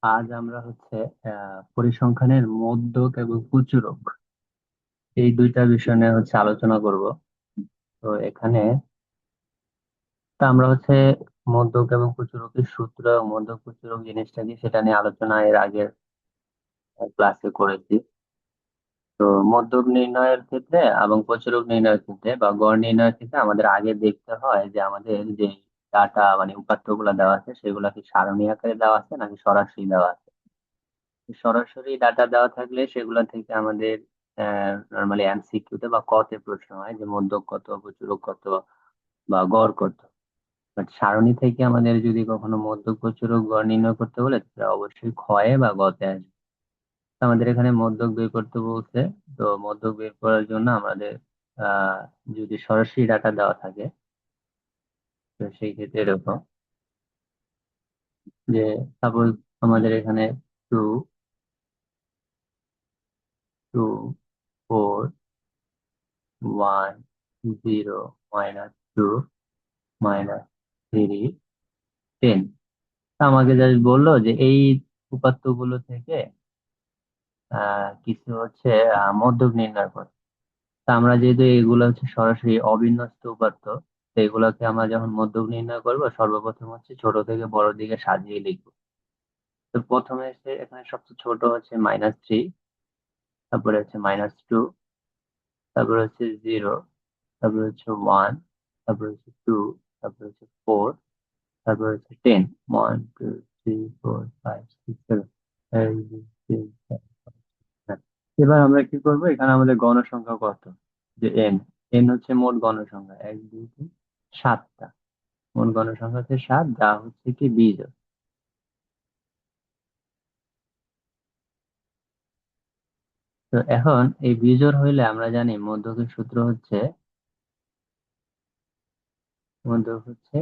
আজ আমরা হচ্ছে পরিসংখ্যানের মধ্যক এবং প্রচুরক এই দুইটা বিষয় নিয়ে হচ্ছে আলোচনা করব। তো এখানে আমরা হচ্ছে মধ্যক এবং প্রচুরকের সূত্র এবং মধ্যক প্রচুরক জিনিসটা কি সেটা নিয়ে আলোচনা এর আগের ক্লাসে করেছি। তো মধ্যক নির্ণয়ের ক্ষেত্রে এবং প্রচুরক নির্ণয়ের ক্ষেত্রে বা গড় নির্ণয়ের ক্ষেত্রে আমাদের আগে দেখতে হয় যে আমাদের যে ডাটা মানে উপাত্ত গুলা দেওয়া আছে সেগুলা কি সারণী আকারে দেওয়া আছে নাকি সরাসরি দেওয়া আছে। সরাসরি ডাটা দেওয়া থাকলে সেগুলা থেকে আমাদের নর্মালি এমসিকিউ তে বা ক তে প্রশ্ন হয় যে মধ্যক কত, প্রচুরক কত বা গড় কত। বাট সারণী থেকে আমাদের যদি কখনো মধ্যক, প্রচুরক, গড় নির্ণয় করতে বলে তাহলে অবশ্যই ক্ষয়ে বা গতে আসবে। তো আমাদের এখানে মধ্যক বের করতে বলছে। তো মধ্যক বের করার জন্য আমাদের আহ যদি সরাসরি ডাটা দেওয়া থাকে তো সেই ক্ষেত্রে এরকম যে সাপোজ আমাদের এখানে two, two, four, one, zero, -2, -3, 10। আমাকে জাস্ট বললো যে এই উপাত্তগুলো থেকে কিছু হচ্ছে মধ্যক নির্ণয় করে। তা আমরা যেহেতু এগুলো হচ্ছে সরাসরি অবিন্যস্ত উপাত্ত, তো এগুলোকে আমরা যখন মধ্যক নির্ণয় করবো সর্বপ্রথম হচ্ছে ছোট থেকে বড় দিকে সাজিয়ে লিখবো। তো প্রথমে হচ্ছে এখানে সবচেয়ে ছোট হচ্ছে -3, তারপরে হচ্ছে -2, তারপরে হচ্ছে 0, তারপরে হচ্ছে 1, তারপরে হচ্ছে 2, তারপরে হচ্ছে 4, তারপর হচ্ছে 10, 1 2 3 4 5 6 7 এই যে, তিন, চার, পাঁচ, ছয়। এবার আমরা কি করবো, এখানে আমাদের গণসংখ্যা কত, যে এন। এন হচ্ছে মোট গণসংখ্যা, 1 2 3 7টা। মোট গণসংখ্যা হচ্ছে 7, যা হচ্ছে কি বিজোড়। তো এখন এই বিজোড় হইলে আমরা জানি মধ্যকের সূত্র হচ্ছে, মধ্যক হচ্ছে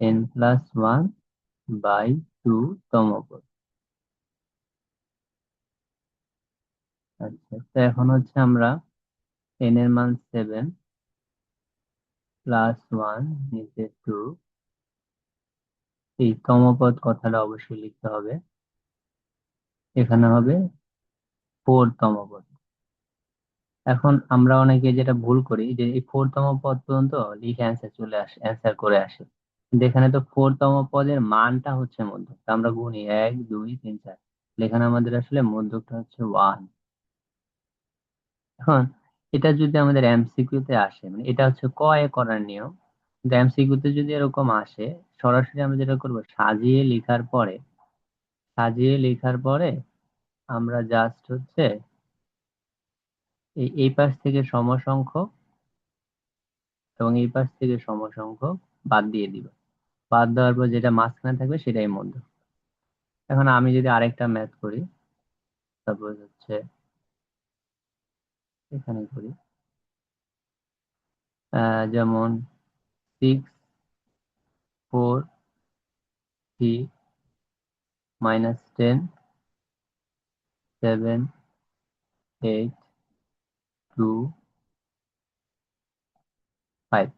n+1/2 তম পদ। আচ্ছা, তো এখন হচ্ছে আমরা n এর মান 7, +1, নিচে 2, এই তমপদ কথাটা অবশ্যই লিখতে হবে। এখানে হবে 4তম পদ। এখন আমরা অনেকে যেটা ভুল করি যে এই 4তম পদ পর্যন্ত লিখে অ্যান্সার চলে আসে, অ্যান্সার করে আসে। কিন্তু এখানে তো 4তম পদের মানটা হচ্ছে মধ্যক, তা আমরা গুনি 1 2 3 4। এখানে আমাদের আসলে মধ্যকটা হচ্ছে 1। এখন এটা যদি আমাদের এমসিকিউ তে আসে, মানে এটা হচ্ছে ক এ করার নিয়ম, কিন্তু এমসিকিউ তে যদি এরকম আসে, সরাসরি আমরা যেটা করবো সাজিয়ে লেখার পরে আমরা জাস্ট হচ্ছে এই পাশ থেকে সমসংখ্যক এবং এই পাশ থেকে সমসংখ্যক বাদ দিয়ে দিব। বাদ দেওয়ার পর যেটা মাঝখানে থাকবে সেটাই মধ্য। এখন আমি যদি আরেকটা ম্যাথ করি, তারপর হচ্ছে এখানে করি, যেমন 6 4 3 -10 7 8 2 5,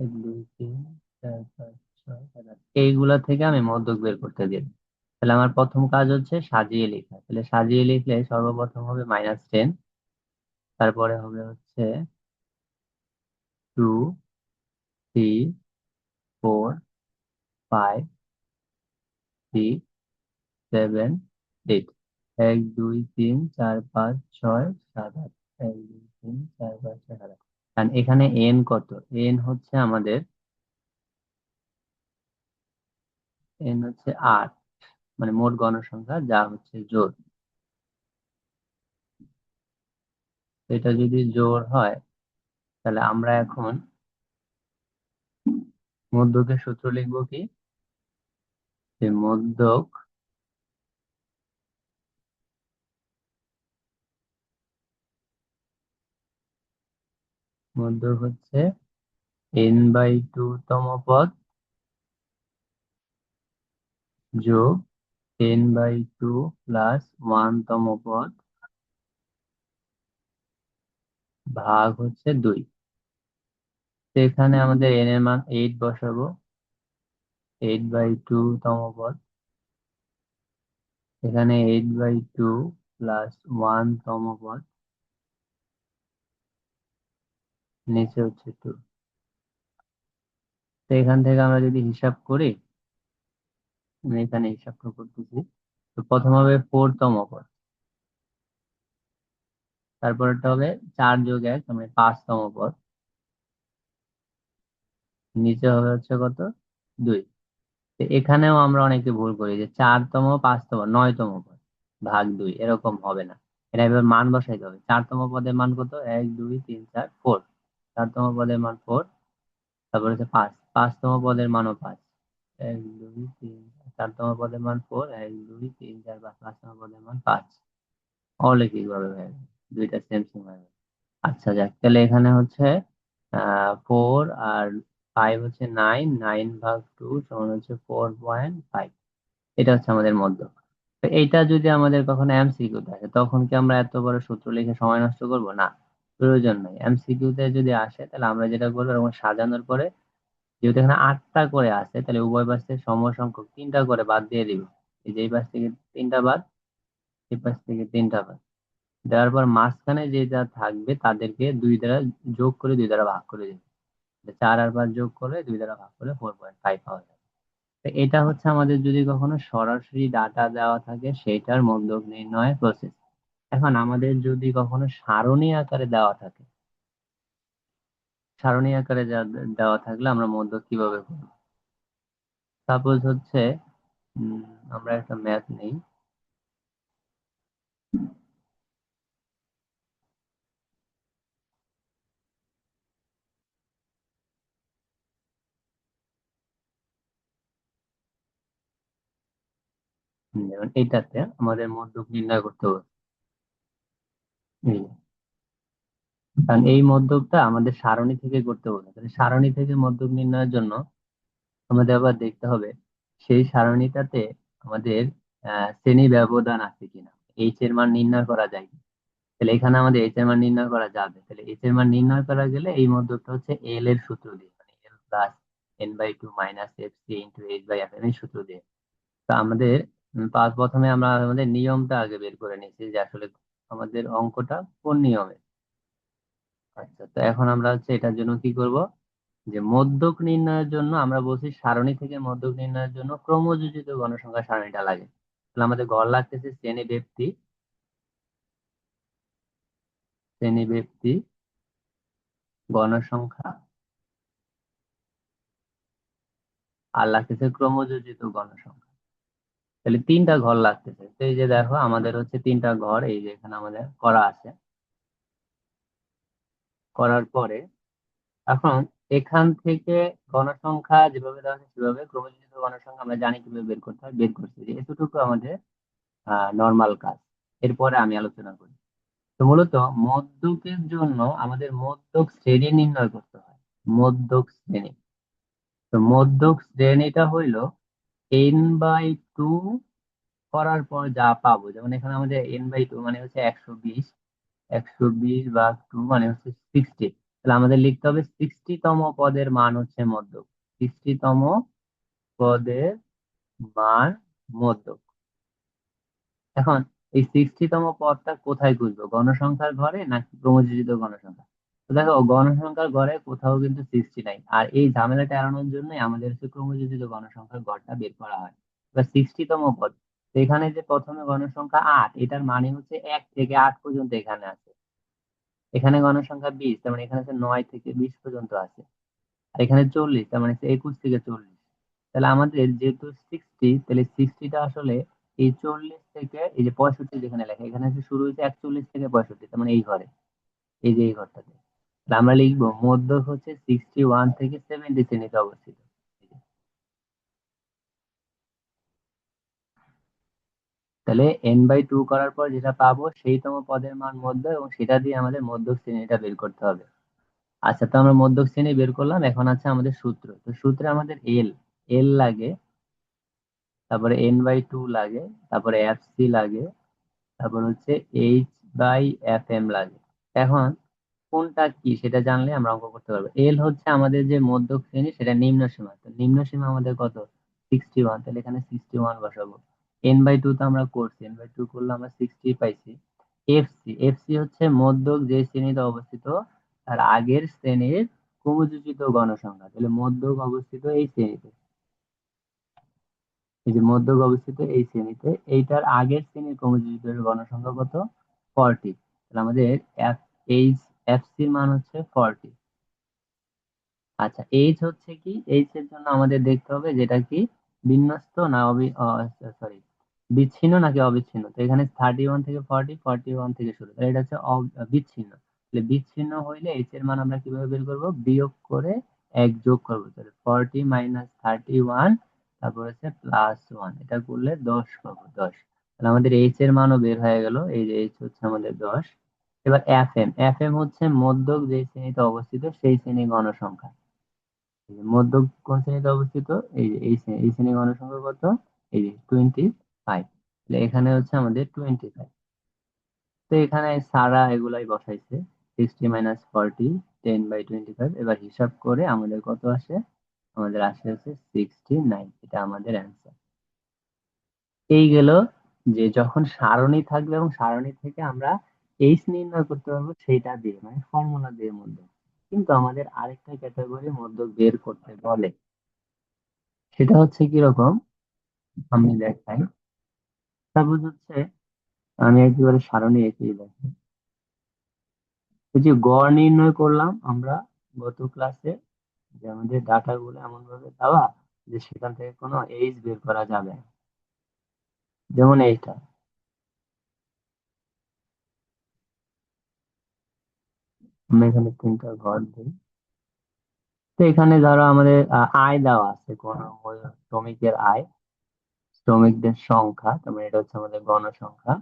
1 2 3 4 5 6 7 8, এইগুলা থেকে আমি মধ্যক বের করতে দিই। তাহলে আমার প্রথম কাজ হচ্ছে সাজিয়ে লেখা। তাহলে সাজিয়ে লিখলে সর্বপ্রথম হবে -10, তারপরে হবে হচ্ছে 2 3 4 5 6 7 8। 1 2 3 4 5 6 7 8। 1 2 3 4 5 6 7 8। কারণ এখানে এন কত, এন হচ্ছে আমাদের, এন হচ্ছে 8, মানে মোট গণসংখ্যা যা হচ্ছে জোড়। এটা যদি জোড় হয় তাহলে আমরা এখন মধ্যকের সূত্র লিখবো কি, যে মধ্যক হচ্ছে n/2 তম পদ যোগ n/2 +1 তম পদ ভাগ হচ্ছে 2। তো এখানে আমাদের n এর মান 8 বসাবো, 8/2 তম পদ এখানে 8/2 প্লাস 1তম পদ, নিচে হচ্ছে 2। তো এখান থেকে আমরা যদি হিসাব করি, আমি এখানে হিসাবটা করতেছি। তো প্রথম হবে 4তম পদ, তারপরটা হবে 4+1 মানে 5তম পদ, নিচে হবে হচ্ছে কত, 2। তো এখানেও আমরা অনেকে ভুল করি যে 4তম, 5তম, 9তম পদ ভাগ 2 এরকম হবে না। এটা এবার মান বসাইতে হবে। 4তম পদের মান কত, 1 2 3 4 4। 4তম পদের মান 4, তারপর হচ্ছে 5, 5তম পদের মানও 5। 1 2 3, 4তম পদের মান 4, 1 2 3 4 5, 5তম পদের মান 5। অলৌকিক ভাবে হয়ে গেল, দুইটা সেম সেম হয়ে গেল। আচ্ছা যাক, তাহলে এখানে হচ্ছে 4 আর 5 হচ্ছে 9, 9/2 সমান হচ্ছে 4.5। এটা হচ্ছে আমাদের মধ্য। তো এইটা যদি আমাদের কখনো এমসিকিউ থাকে, তখন কি আমরা এত বড় সূত্র লিখে সময় নষ্ট করব না? প্রয়োজন নাই। এমসিকিউ তে যদি আসে, তাহলে আমরা যেটা করবো, এরকম সাজানোর পরে যেহেতু এখানে 8টা করে আছে, তাহলে উভয় পাশ থেকে সমসংখ্যক 3টা করে বাদ দিয়ে দিব। এই যে এই পাশ থেকে 3টা বাদ, এই পাশ থেকে 3টা বাদ দেওয়ার পর মাঝখানে যে যা থাকবে তাদেরকে 2 দ্বারা যোগ করে 2 দ্বারা ভাগ করে দিবে। 4 আর 5 যোগ করে 2 দ্বারা ভাগ করে 4.5 পাওয়া যাবে। তো এটা হচ্ছে আমাদের যদি কখনো সরাসরি ডাটা দেওয়া থাকে সেটার মধ্যক নির্ণয়ের প্রসেস। এখন আমাদের যদি কখনো সারণী আকারে দেওয়া থাকে, সারণী আকারে দেওয়া থাকলে আমরা মধ্যক কিভাবে করব? সাপোজ হচ্ছে উম, আমরা একটা ম্যাথ নেই। যেমন এইটাতে আমাদের মধ্যক নির্ণয় করতে হবে। এই যে, কারণ এই মধ্যকটা আমাদের সারণী থেকে করতে হবে, তাহলে সারণী থেকে মধ্যক নির্ণয়ের জন্য আমাদের আবার দেখতে হবে সেই সারণীটাতে আমাদের শ্রেণী ব্যবধান আছে কিনা, এইচ এর মান নির্ণয় করা যায় কি। তাহলে এখানে আমাদের এইচ এর মান নির্ণয় করা যাবে। তাহলে এইচ এর মান নির্ণয় করা গেলে এই মধ্যকটা হচ্ছে এল এর সূত্র দিয়ে, মানে L+N/2 minus F C into H/Fm এর সূত্র দিয়ে। তো আমাদের প্রথমে আমরা আমাদের নিয়মটা আগে বের করে নিয়েছি যে আসলে আমাদের অঙ্কটা কোন নিয়মে। আচ্ছা, তো এখন আমরা হচ্ছে এটার জন্য কি করব, যে মধ্যক নির্ণয়ের জন্য আমরা বলছি সারণী থেকে মধ্যক নির্ণয়ের জন্য ক্রমযোজিত গণসংখ্যা সারণীটা লাগে। তাহলে আমাদের ঘর লাগতেছে শ্রেণী ব্যক্তি গণসংখ্যা, আর লাগতেছে ক্রমযোজিত গণসংখ্যা। তাহলে 3টা ঘর লাগতেছে। তো এই যে দেখো আমাদের হচ্ছে 3টা ঘর, এই যে এখানে আমাদের করা আছে। করার পরে এখন এখান থেকে গণসংখ্যা যেভাবে দেওয়া আছে সেভাবে ক্রমযোজিত গণসংখ্যা আমরা জানি কিভাবে বের করতে হয়, বের করছি। যে এতটুকু আমাদের নর্মাল কাজ। এরপরে আমি আলোচনা করি। তো মূলত মধ্যকের জন্য আমাদের মধ্যক শ্রেণী নির্ণয় করতে হয়। মধ্যক শ্রেণী, তো মধ্যক শ্রেণীটা হইল n/2 করার পর যা পাবো। যেমন এখানে আমাদের n/2 মানে হচ্ছে 120, 120/2 মানে হচ্ছে 60। তাহলে আমাদের লিখতে হবে 60তম পদের মান হচ্ছে মধ্যক। 60তম পদের মান মধ্যক। এখন এই 60তম পদটা কোথায় খুঁজবো, গণসংখ্যার ঘরে নাকি ক্রমযোজিত গণসংখ্যা? তো দেখো গণসংখ্যার ঘরে কোথাও কিন্তু 60 নাই, আর এই ঝামেলাটা এড়ানোর জন্য আমাদের হচ্ছে ক্রমযোজিত গণসংখ্যার ঘরটা বের করা হয়। এবার 60তম পদ, তো এখানে যে প্রথমে গণসংখ্যা 8, এটার মানে হচ্ছে 1 থেকে 8 পর্যন্ত এখানে আছে। এখানে গণসংখ্যা 20, তার মানে এখানে হচ্ছে 9 থেকে 20 পর্যন্ত আছে। আর এখানে 40, তার মানে হচ্ছে 21 থেকে 40। তাহলে আমাদের যেহেতু 60, তাহলে 60টা আসলে এই 40 থেকে এই যে 65 যেখানে লেখা, এখানে হচ্ছে শুরু হয়েছে 41 থেকে 65, তার মানে এই ঘরে, এই যে এই ঘরটাতে। তাহলে আমরা লিখবো মধ্যক হচ্ছে 61 থেকে 70 শ্রেণীতে অবস্থিত। তাহলে n/2 করার পর যেটা পাবো সেইতম পদের মান মধ্য, এবং সেটা দিয়ে আমাদের মধ্যক শ্রেণীটা বের করতে হবে। আচ্ছা, তো আমরা মধ্যক শ্রেণী বের করলাম। এখন আছে আমাদের সূত্র। তো সূত্রে আমাদের এল, এল লাগে, তারপরে n/2 লাগে, তারপরে এফ সি লাগে, তারপর হচ্ছে H/Fm লাগে। এখন কোনটা কি সেটা জানলে আমরা অঙ্ক করতে পারবো। এল হচ্ছে আমাদের যে মধ্যক শ্রেণী, সেটা নিম্ন সীমা। তো নিম্ন সীমা আমাদের কত, 61। তাহলে এখানে 61 বসাবো। n/2 তো আমরা করছি, n/2 করলে আমরা 60 পাইছি। এফসি, এফসি হচ্ছে মধ্যক যে শ্রেণীতে অবস্থিত তার আগের শ্রেণীর ক্রমযোজিত গণসংখ্যা। তাহলে মধ্যক অবস্থিত এই শ্রেণীতে, এই যে মধ্যক অবস্থিত এই শ্রেণীতে, এইটার আগের শ্রেণীর ক্রমযোজিত গণসংখ্যা কত? 40। তাহলে আমাদের এফ এইচ এফসির মান হচ্ছে 40। আচ্ছা, এইচ হচ্ছে কি? এইচ এর জন্য আমাদের দেখতে হবে যেটা কি বিন্যস্ত না সরি, বিচ্ছিন্ন নাকি অবিচ্ছিন্ন। তো এখানে 31 থেকে 40, 41 থেকে শুরু, তাহলে এটা হচ্ছে বিচ্ছিন্ন। তাহলে বিচ্ছিন্ন হইলে এইচ এর মান আমরা কিভাবে বের করব? বিয়োগ করে এক যোগ করবো। তাহলে 40 মাইনাস 31, তারপর হচ্ছে +1, এটা করলে 10 পাবো, 10। তাহলে আমাদের এইচ এর মানও বের হয়ে গেল, এই যে এইচ হচ্ছে আমাদের 10। এবার এফএম, এফএম হচ্ছে মধ্যক যে শ্রেণীতে অবস্থিত সেই শ্রেণী গণসংখ্যা। এই যে মধ্য কোন শ্রেণীতে অবস্থিত? এই যে এই শ্রেণী গণসংখ্যা কত? এই যে 25। এখানে হচ্ছে আমাদের 25। তো এখানে সারা এগুলাই বসাইছে, 60 মাইনাস 40, 10/25। এবার হিসাব করে আমাদের কত আসে? আমাদের আসে হচ্ছে 69। এটা আমাদের অ্যান্সার। এই গেল যে যখন সারণী থাকবে এবং সারণী থেকে আমরা এইচ নির্ণয় করতে পারবো সেইটা দিয়ে, মানে ফর্মুলা দিয়ে মধ্যক। কিন্তু আমাদের আরেকটা ক্যাটাগরি মধ্যক বের করতে বলে, সেটা হচ্ছে কিরকম আমি দেখাই। সাপোজ হচ্ছে আমি একেবারে সারণী এঁকেই দেখি। এই যে গড় নির্ণয় করলাম আমরা গত ক্লাসে, যে আমাদের ডাটা গুলো এমন ভাবে দেওয়া যে সেখান থেকে কোনো এইজ বের করা যাবে না। যেমন এইটা, আমরা এখানে 3টা ঘর দিই। তো এখানে ধরো আমাদের আয় দেওয়া আছে, কোন শ্রমিকের আয়, শ্রমিকদের সংখ্যা, তার মানে এটা হচ্ছে আমাদের গণসংখ্যা।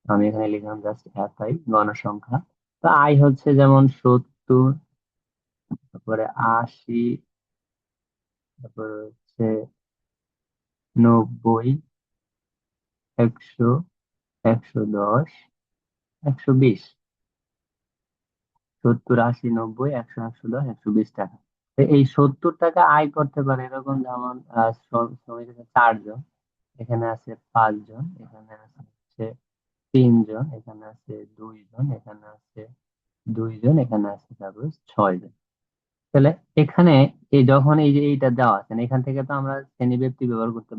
আমি এখানে লিখলাম জাস্ট FI, গণসংখ্যা। তো আয় হচ্ছে যেমন 70, তারপরে 80, তারপর হচ্ছে 90, 100, 110, 120, 70, 80, 90, 100, 110, 120 টাকা। তো এই 70 টাকা আয় করতে পারে এরকম, যেমন শ্রমিক আছে 4 জন, এখানে আছে 5 জন, এখানে আছে হচ্ছে 3 জন, এখানে আছে 2 জন, এখানে আছে 2 জন, এখানে আছে সাপোজ 6 জন। তাহলে এখানে এই যখন এই যে এইটা দেওয়া আছে না, এখান থেকে তো আমরা শ্রেণী ব্যক্তি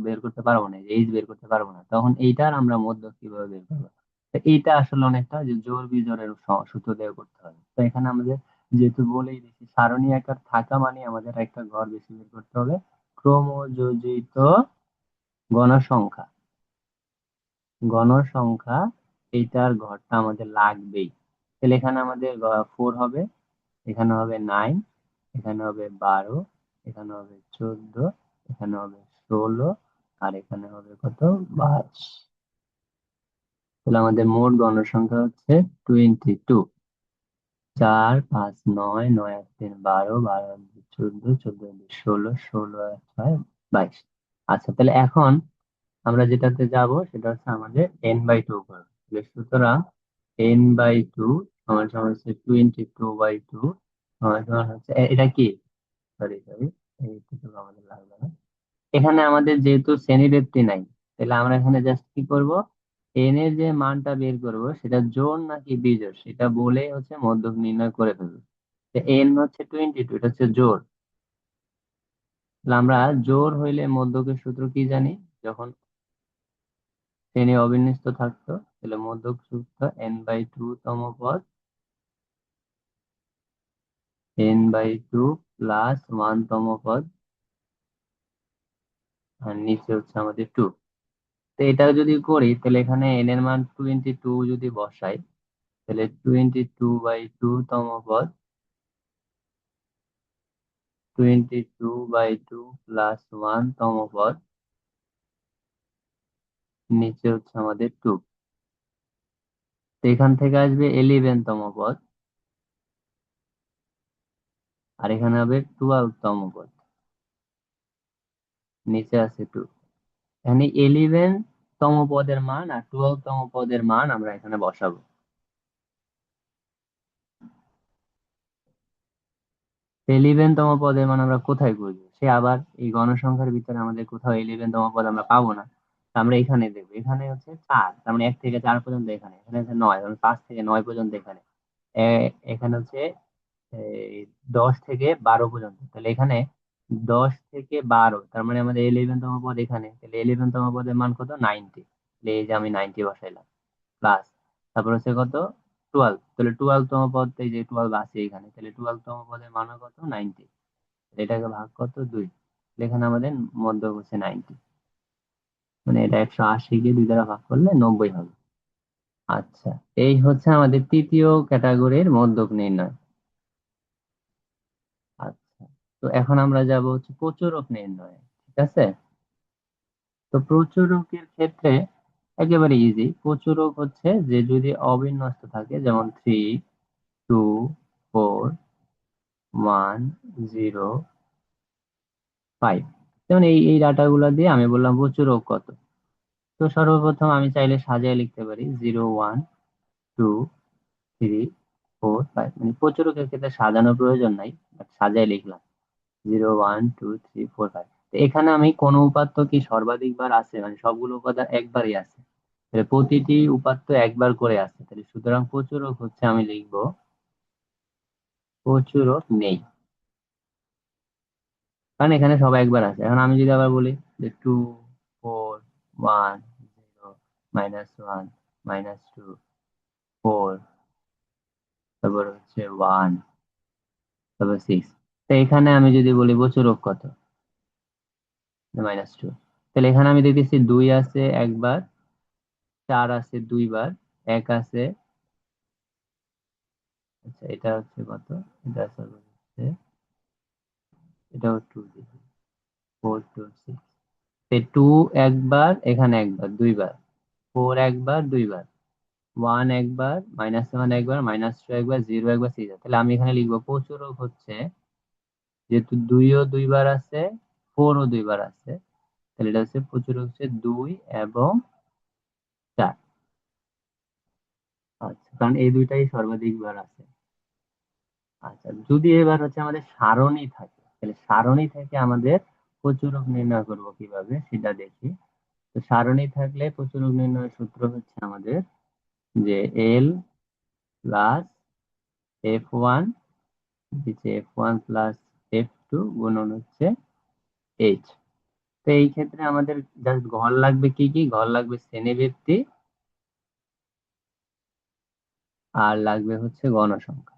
বের করতে পারবো না, এইচ বের করতে পারবো না, তখন এইটার আমরা মধ্য কিভাবে বের করবো? তো এইটা আসলে অনেকটা যে জোর বিজোরের সূত্র দিয়ে করতে হবে। তো এখানে আমাদের যেহেতু বলেই দিচ্ছি সারণী আকার থাকা মানে আমাদের একটা ঘর বেশি বের করতে হবে, ক্রমযোজিত গণসংখ্যা, গণসংখ্যা, এইটার ঘরটা আমাদের লাগবেই। তাহলে এখানে আমাদের 4 হবে, এখানে হবে 9, এখানে হবে 12, এখানে হবে 14, এখানে হবে 16, আর এখানে হবে কত? 22। তাহলে আমাদের মোট গণসংখ্যা হচ্ছে 22। 4, 5, 9, 9 আর 3, 12, 12 আর 2, 14, 14 আর 2, 16, 16 আর 6, 22। আচ্ছা, তাহলে এখন আমরা যেটাতে যাব সেটা হচ্ছে আমাদের n/2 করব। তাহলে সুতরাং n/2 সমান সমান হচ্ছে 22/2 সমান সমান হচ্ছে এটা কি, সরি সরি, এইটুকু আমাদের লাগবে না। এখানে আমাদের যেহেতু শ্রেণীবৃত্তি নাই, তাহলে আমরা এখানে জাস্ট কি করব? এন এর যে মানটা বের করব সেটা জোড় নাকি বিজোড় সেটা বলে হচ্ছে মধ্যক নির্ণয় করে ফেলবো। এন হচ্ছে 22, এটা হচ্ছে জোড়। তাহলে আমরা জোড় হইলে মধ্যকের সূত্র কি জানি? যখন শ্রেণী অবিন্যস্ত থাকতো তাহলে মধ্যক সূত্র n/2 তম পদ, n/2 +1 তম পদ, আর নিচে হচ্ছে আমাদের 2। তো এটা যদি করি তাহলে এখানে n এর মান 22 যদি বসাই, তাহলে 22/2 তম পদ, 22/2 +1 তম পদ, নিচে হচ্ছে আমাদের 2। তো এখান থেকে আসবে 11 তম পদ, আর এখানে হবে 12 তম পদ, নিচে আছে 2। এখানে 11 তম পদের মান আর 12 তম পদের মান আমরা এখানে বসাবো। 11 তম পদের মান আমরা কোথায় খুঁজবো? সে আবার এই গণসংখ্যার ভিতরে আমাদের কোথাও 11 তম পদ আমরা পাবো না। আমরা এখানে দেখবো, এখানে হচ্ছে 4, তার মানে 1 থেকে 4 পর্যন্ত, এখানে এখানে হচ্ছে 9, মানে 5 থেকে 9 পর্যন্ত এখানে। এখানে হচ্ছে এই 10 থেকে 12 পর্যন্ত, তাহলে এখানে 10 থেকে 12, তার মানে আমাদের 11তম পদ এখানে, তাহলে 11তম পদের মান কত? 90। এই যে আমি 90 বসাইলাম, প্লাস তারপর হচ্ছে কত? 12, তাহলে 12তম পদ, এই যে 12 আছে এখানে, তাহলে 12তম পদের মান কত? 90। এটাকে ভাগ কত? 2। এখানে আমাদের মধ্য হচ্ছে 90, মানে এটা 180 কে 2 দ্বারা ভাগ করলে 90 হবে। আচ্ছা, এই হচ্ছে আমাদের তৃতীয় ক্যাটাগরির মধ্যক নির্ণয়। আচ্ছা, তো এখন আমরা যাব হচ্ছে প্রচুরক নির্ণয়ে। ঠিক আছে, তো প্রচুরকের ক্ষেত্রে একেবারে ইজি। প্রচুরক হচ্ছে যে যদি অবিন্যস্ত থাকে, যেমন 3, 2, 4, 1, 0, 5, যেমন এই এই ডাটাগুলো দিয়ে আমি বললাম প্রচুরক কত। তো সর্বপ্রথম আমি চাইলে সাজিয়ে লিখতে পারি 0, 1, 2, 3, 4, 5, মানে প্রচুরকের ক্ষেত্রে সাজানোর প্রয়োজন নাই, বাট সাজায় লিখলাম 0, 1, 2, 3, 4, 5। তো এখানে আমি কোন উপাত্ত কি সর্বাধিক বার আছে, মানে সবগুলো উপাদান একবারই আছে, তাহলে প্রতিটি উপাত্ত একবার করে আছে, তাহলে সুতরাং প্রচুরক হচ্ছে আমি লিখবো প্রচুরক নেই, কারণ এখানে সবাই একবার আছে। এখন আমি যদি আবার বলি যে 2, 4, 1, 0, -1, -2, 4, তারপর হচ্ছে 1, তারপর 6, তো এখানে আমি যদি বলি প্রচুরক কত? -2। তাহলে এখানে আমি দেখতেছি 2 আছে একবার, 4 আছে 2 বার, 1 আছে, আচ্ছা এটা হচ্ছে কত? এটা আছে হচ্ছে, এটাও 2, 4, 2, 6, 2 একবার, এখানে একবার, 2 বার, 4 একবার, 2 বার, 1 একবার, -1 একবার, -2 একবার, 0 একবার, 6। তাহলে আমি এখানে লিখবো প্রচুরক হচ্ছে, যেহেতু 2ও 2 বার আছে, 4ও 2 বার আছে, তাহলে এটা হচ্ছে প্রচুরক হচ্ছে 2 এবং 4। আচ্ছা, কারণ এই দুইটাই সর্বাধিক বার আছে। আচ্ছা, যদি এবার হচ্ছে আমাদের সারণী থাকে, তাহলে সারণী থেকে আমাদের প্রচুরক নির্ণয় করব কিভাবে সেটা দেখি। তো সারণী থাকলে প্রচুরক নির্ণয়ের সূত্র হচ্ছে আমাদের যে এল প্লাস F1, নিচে F1 প্লাস F2 গুণন হচ্ছে এইচ। তো এই ক্ষেত্রে আমাদের জাস্ট ঘর লাগবে, কি কি ঘর লাগবে? শ্রেণীবৃত্তি, আর লাগবে হচ্ছে গণসংখ্যা।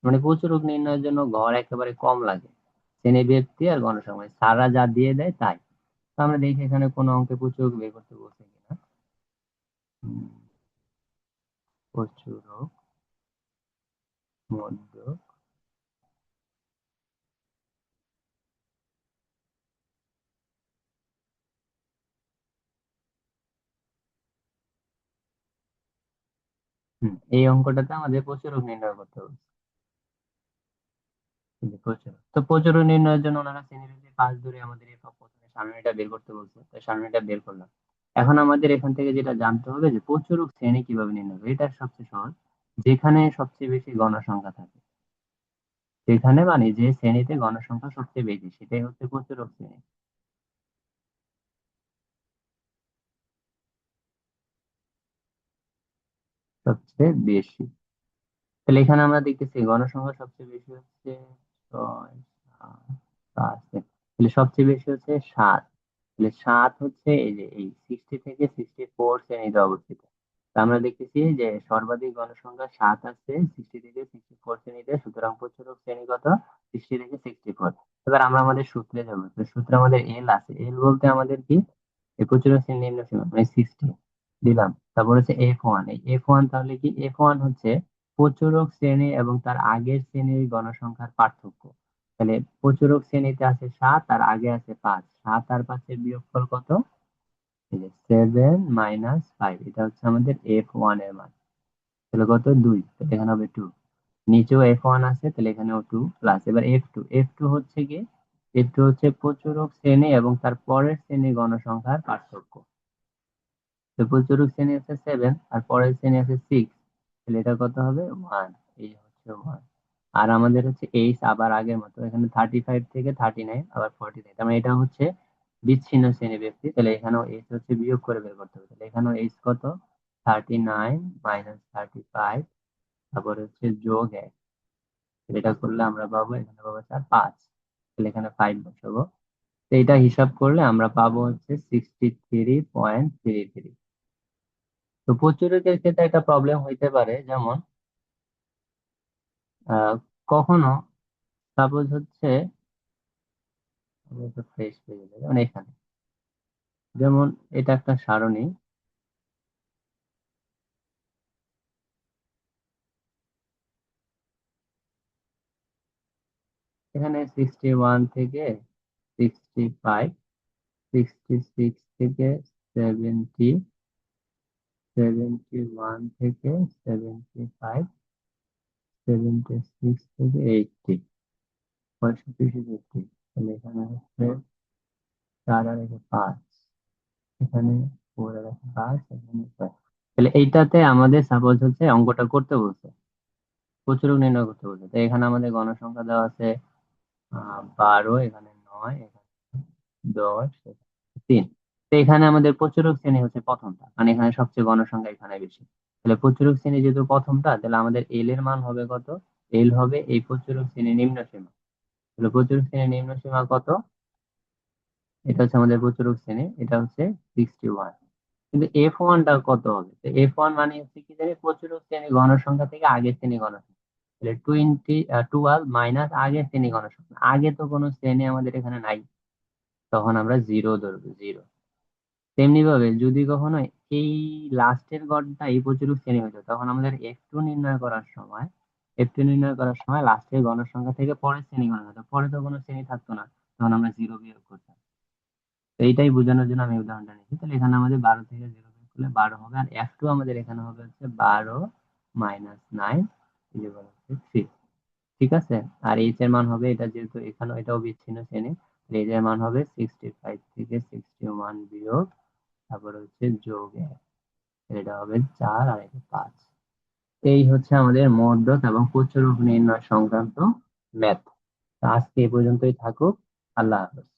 মানে প্রচুরক নির্ণয়ের জন্য ঘর একেবারে কম লাগে, শ্রেণীবৃত্তি আর গণসংখ্যা, মানে সারা যা দিয়ে দেয় তাই। তো আমরা দেখি এখানে কোন অঙ্কে প্রচুরক বের করতে বলছে কিনা। হুম, প্রচুরক মধ্যক, এই অঙ্কটাতে আমাদের প্রচুরক নির্ণয় করতে হবে। এই যে প্রচুরক, তো প্রচুরক নির্ণয়ের জন্য ওনারা শ্রেণীবৃত্তির পাঁচ ধরে আমাদের এই প্রথমে সারণীটা বের করতে বলছে, তো সারণীটা বের করলাম। এখন আমাদের এখান থেকে যেটা জানতে হবে যে প্রচুরক শ্রেণী কিভাবে নির্ণয় হবে। এটা সবচেয়ে সহজ, যেখানে সবচেয়ে বেশি গণসংখ্যা থাকে, সেখানে মানে যে শ্রেণীতে গণসংখ্যা সবচেয়ে বেশি, সেটাই হচ্ছে প্রচুরক শ্রেণী। সবচেয়ে বেশি, তাহলে এখানে আমরা দেখতেছি গণসংখ্যা সবচেয়ে বেশি হচ্ছে 6, 7, 5, তাহলে সবচেয়ে বেশি হচ্ছে 7। তাহলে 7 হচ্ছে এই যে এই 60 থেকে 64 শ্রেণীতে অবস্থিত। তা আমরা দেখতেছি যে সর্বাধিক গণসংখ্যা 7 আছে 60 থেকে 64 শ্রেণীতে, সুতরাং প্রচুরক শ্রেণী কত? 60 থেকে 64। এবার আমরা আমাদের সূত্রে যাবো, তো সূত্রে আমাদের এল আছে, এল বলতে আমাদের কি? এই প্রচুরক শ্রেণী নিম্ন সীমা মানে 60 দিলাম। তারপর হচ্ছে F1, এই F1 তাহলে কি? F1 হচ্ছে প্রচুরক শ্রেণী এবং তার আগের শ্রেণীর গণসংখ্যার পার্থক্য। তাহলে প্রচুরক শ্রেণীতে আছে 7, আর আগে আছে 5, 7 আর 5-এর বিয়োগফল কত? এই যে 7 - 5, এটা হচ্ছে আমাদের F1 এর মান। তাহলে কত? 2, তাহলে এখানে হবে 2। নিচেও F1 আছে, তাহলে এখানেও 2 প্লাস এবার F2, F2 হচ্ছে কি? F2 হচ্ছে প্রচুরক শ্রেণী এবং তার পরের শ্রেণীর গণসংখ্যার পার্থক্য। তো প্রচুরক শ্রেণী আছে 7, আর পরের শ্রেণী আছে 6, তাহলে এটা কত হবে? 1। এই হচ্ছে 1। আর আমাদের হচ্ছে এইচ আবার আগের মতো, এখানে 35 থেকে 39, আবার 49, তার মানে এটা হচ্ছে বিচ্ছিন্ন শ্রেণী ব্যক্তি, তাহলে এখানেও এইচ হচ্ছে বিয়োগ করে বের করতে হবে। তাহলে এখানেও এইচ কত, 39 মাইনাস 35, তারপর হচ্ছে যোগ 1। এটা করলে আমরা পাবো, এখানে পাবো 4 5, তাহলে এখানে 5 বসাবো। তো এটা হিসাব করলে আমরা পাবো হচ্ছে 63.33। তো প্রচুরকের ক্ষেত্রে একটা প্রবলেম হইতে পারে, যেমন আহ, কখনো সাপোজ হচ্ছে ফ্রেশ পেয়ে যাবে, যেমন এখানে, যেমন এটা একটা সারণী, এখানে 61 থেকে 65, 66 থেকে 70, 71 থেকে 75, 76 থেকে 80, 65 থেকে 80। তাহলে এখানে হচ্ছে 4 আর একে 5, এখানে 4 আর একে 5, এখানে 5। তাহলে এইটাতে আমাদের সাপোজ হচ্ছে অঙ্কটা করতে বলছে, প্রচুরক নির্ণয় করতে বলছে। তো এখানে আমাদের গণসংখ্যা দেওয়া আছে 12, এখানে 9, এখানে 10, এখানে 3। তো এখানে আমাদের প্রচুরক শ্রেণী হচ্ছে প্রথমটা, মানে এখানে সবচেয়ে গণসংখ্যা এখানে বেশি। তাহলে প্রচুরক শ্রেণী যেহেতু প্রথমটা, তাহলে আমাদের এল এর মান হবে কত, এল হবে এই প্রচুরক শ্রেণীর নিম্ন সীমা। তাহলে প্রচুরক শ্রেণীর নিম্ন সীমা কত, এটা হচ্ছে আমাদের প্রচুরক শ্রেণী, এটা হচ্ছে 61। কিন্তু এফ ওয়ানটা কত হবে, তো এফ ওয়ান মানে হচ্ছে কি জানি, প্রচুরক শ্রেণী গণসংখ্যা থেকে আগের শ্রেণী গণসংখ্যা। তাহলে 12 মাইনাস আগের শ্রেণী গণসংখ্যা, আগে তো কোনো শ্রেণী আমাদের এখানে নাই, তখন আমরা জিরো ধরবো, জিরো। তেমনি ভাবে যদি কখনো এই লাস্টের গড়টা এই প্রচুরক শ্রেণী হতো, তখন আমাদের এফ টু নির্ণয় করার সময়, এফ টু নির্ণয় করার সময় লাস্টের গণসংখ্যা থেকে পরের শ্রেণী গণনা হতো, পরে তো কোনো শ্রেণী থাকতো না, তখন আমরা জিরো বিয়োগ করতাম। তো এইটাই বোঝানোর জন্য আমি উদাহরণটা নিচ্ছি। তাহলে এখানে আমাদের 12 থেকে 0 বিয়োগ করলে 12 হবে, আর এফ টু আমাদের এখানে হবে হচ্ছে 12 মাইনাস 9 ইকুয়াল হচ্ছে 3। ঠিক আছে। আর এইচ এর মান হবে, এটা যেহেতু এখানে এটাও বিচ্ছিন্ন শ্রেণী, এইচ এর মান হবে 65 থেকে 61 বিয়োগ, তারপর হচ্ছে যোগ 1, এটা হবে 4 আর এটা 5। এই হচ্ছে আমাদের মধ্যক এবং প্রচুরক নির্ণয় সংক্রান্ত ম্যাথ। আজকে এই পর্যন্তই থাকুক। আল্লাহ হাফেজ।